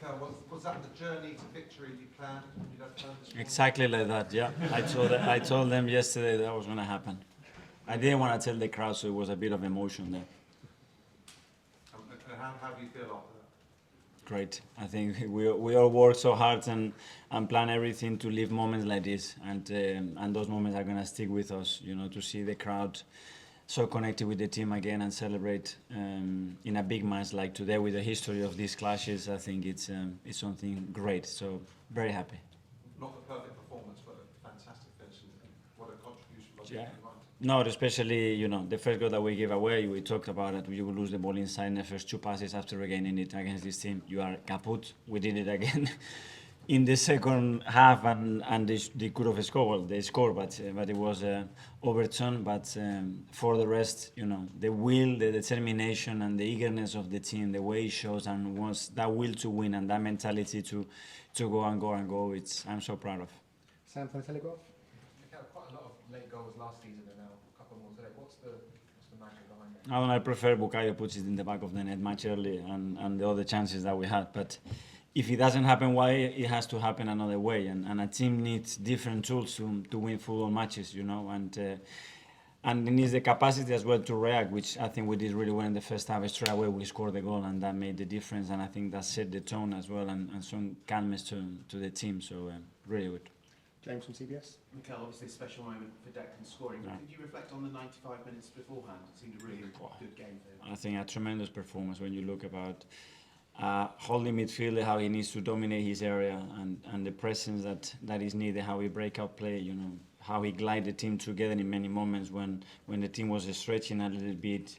Mikel, was that the journey to victory you planned? You had planned this morning? Exactly like that, yeah. I told them yesterday that was going to happen. I didn't want to tell the crowd, so it was a bit of emotion there. And how do you feel after that? Great. I think we all work so hard and plan everything to live moments like this, and those moments are going to stick with us. You know, to see the crowd so connected with the team again and celebrate in a big match like today with the history of these clashes. I think it's something great. So very happy. Not the perfect performance, but a fantastic finish. What a contribution by Yeah. the team. No, especially, you know, the first goal that we gave away, we talked about it. You will lose the ball inside in the first two passes after regaining it against this team. You are kaput. We did it again in the second half, and they could have scored. Well, they scored, but it was overturned. But for the rest, you know, the will, the determination, and the eagerness of the team, the way it shows, and once that will to win and that mentality to go and go and go, I'm so proud of. Sam from the Telegraph. Mikel, quite a lot of late goals last season and now a couple more today. What's the magic behind it? I don't know, I prefer Bukayo puts it in the back of the net much early and the other chances that we had. But if it doesn't happen, why it has to happen another way? And a team needs different tools to win football matches, you know, and it needs the capacity as well to react, which I think we did really well in the first half. Straight away we scored the goal and that made the difference, and I think that set the tone as well and some calmness to the team. So really good. James from CBS. Mikel, obviously a special moment for Declan scoring. Yeah. Did you reflect on the 95 minutes beforehand? It seemed a really good game for him. I think a tremendous performance when you look about holding midfielder, how he needs to dominate his area, and the presence that is needed, how he break up play, you know, how he glide the team together in many moments when the team was stretching a little bit.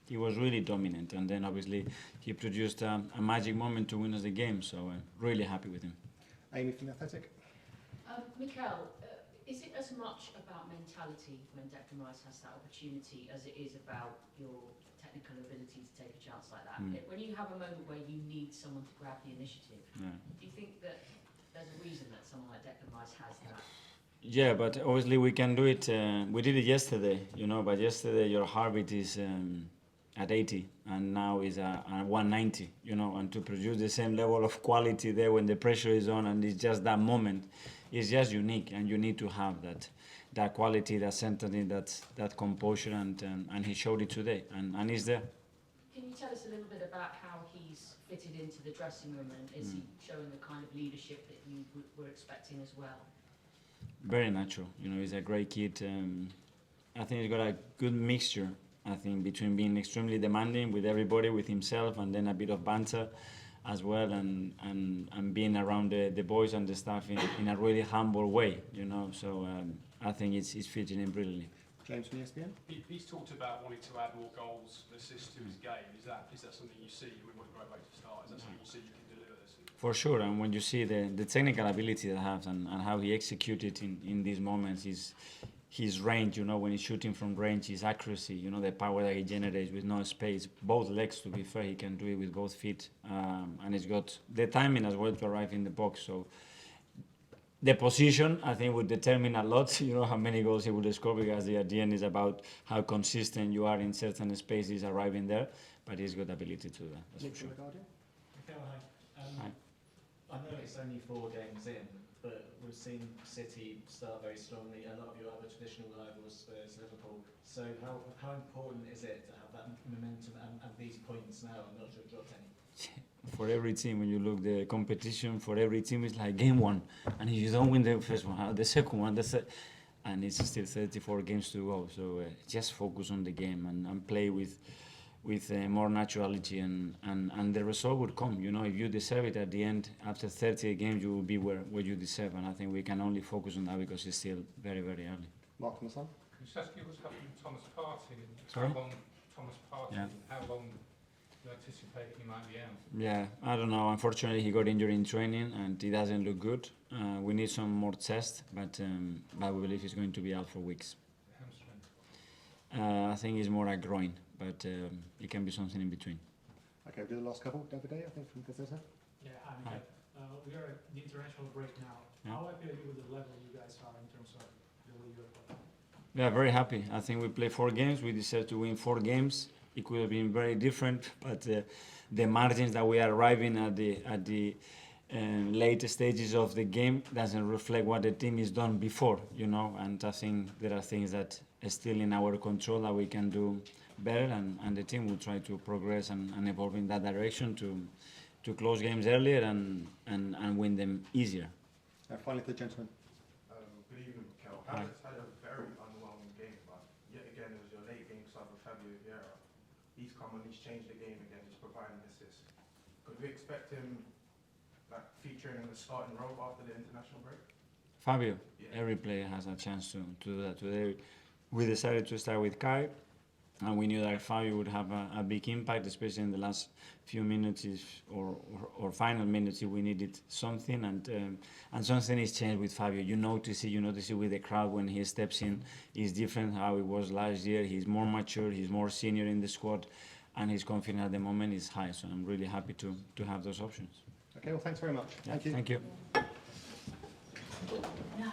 He was really dominant, and then obviously he produced a magic moment to win us the game, so really happy with him. Amy from The Athletic. Mikel, is it as much about mentality when Declan Rice has that opportunity as it is about your technical ability to take a chance like that? When you have a moment where you need someone to grab the initiative, do you think that there's a reason that someone like Declan Rice has that? Yeah, but obviously we can do it. We did it yesterday, you know, but yesterday your heartbeat is at 80 and now is at 190, you know, and to produce the same level of quality there when the pressure is on and it's just that moment, it's just unique, and you need to have that quality, that certainty, that composure, and he showed it today, and he's there. Can you tell us a little bit about how he's fitted into the dressing room, and is he showing the kind of leadership that you were expecting as well? Very natural, you know, he's a great kid. I think he's got a good mixture, I think, between being extremely demanding with everybody, with himself, and then a bit of banter as well, and being around the boys and the staff in a really humble way, you know. So I think it's fitting in brilliantly. James from ESPN. He's talked about wanting to add more goals, assists to his game. Is that something you see? I mean, what a great way to start. Is that something you see you can deliver this? For sure, and when you see the technical ability that he has and how he executed in these moments, his range, you know, when he's shooting from range, his accuracy, you know, the power that he generates with no space, both legs, to be fair, he can do it with both feet, and he's got the timing as well to arrive in the box. So the position, I think, would determine a lot, you know, how many goals he would score, because at the end is about how consistent you are in certain spaces arriving there, but he's got ability to that, that's for sure. Mikel, hi. Hi. I know it's only 4 games in, but we've seen City start very strongly, a lot of your other traditional rivals, Spurs, Liverpool. So how important is it to have that momentum and these points now and not to have dropped any? For every team, when you look the competition, for every team is like game one, and if you don't win the first one, the second one, and it's still 34 games to go. So just focus on the game and play with more naturality, and the result would come. You know, if you deserve it at the end, after 30 games, you will be where you deserve, and I think we can only focus on that because it's still very, very early. Mark from The Sun. Can you just ask you what's happening to Thomas Partey? Sorry? How long Thomas Partey, Yeah. how long do you anticipate he might be out? Yeah, I don't know. Unfortunately, he got injured in training, and he doesn't look good. We need some more tests, but we believe he's going to be out for weeks. Hamstring? I think it's more a groin, but it can be something in between. Okay, we'll do the last couple. David, I think, from Gazeta. Yeah, we are at the international break now. Yeah. How happy are you with the level you guys are in terms of the way you're playing? Yeah, very happy. I think we played 4 games. We deserve to win 4 games. It could have been very different, but the margins that we are arriving at the late stages of the game doesn't reflect what the team has done before, you know. And I think there are things that are still in our control that we can do better, and the team will try to progress and evolve in that direction to close games earlier and win them easier. Finally, for the gentleman. Good evening, Mikel. Havertz had a very underwhelming game, but yet again it was your late game sub of Vieira. He's come on, he's changed the game again, he's providing assists. Could we expect him featuring in the starting role after the international break? Fabio, Yeah. every player has a chance to do that. Today we decided to start with Kai, and we knew that Fabio would have a big impact, especially in the last few minutes or final minutes if we needed something, and something has changed with Fabio. You notice it with the crowd when he steps in. It's different how it was last year. He's more mature, he's more senior in the squad, and his confidence at the moment is high, so I'm really happy to have those options. Okay, well, thanks very much. Yeah, Thank you. Thank you. Yeah.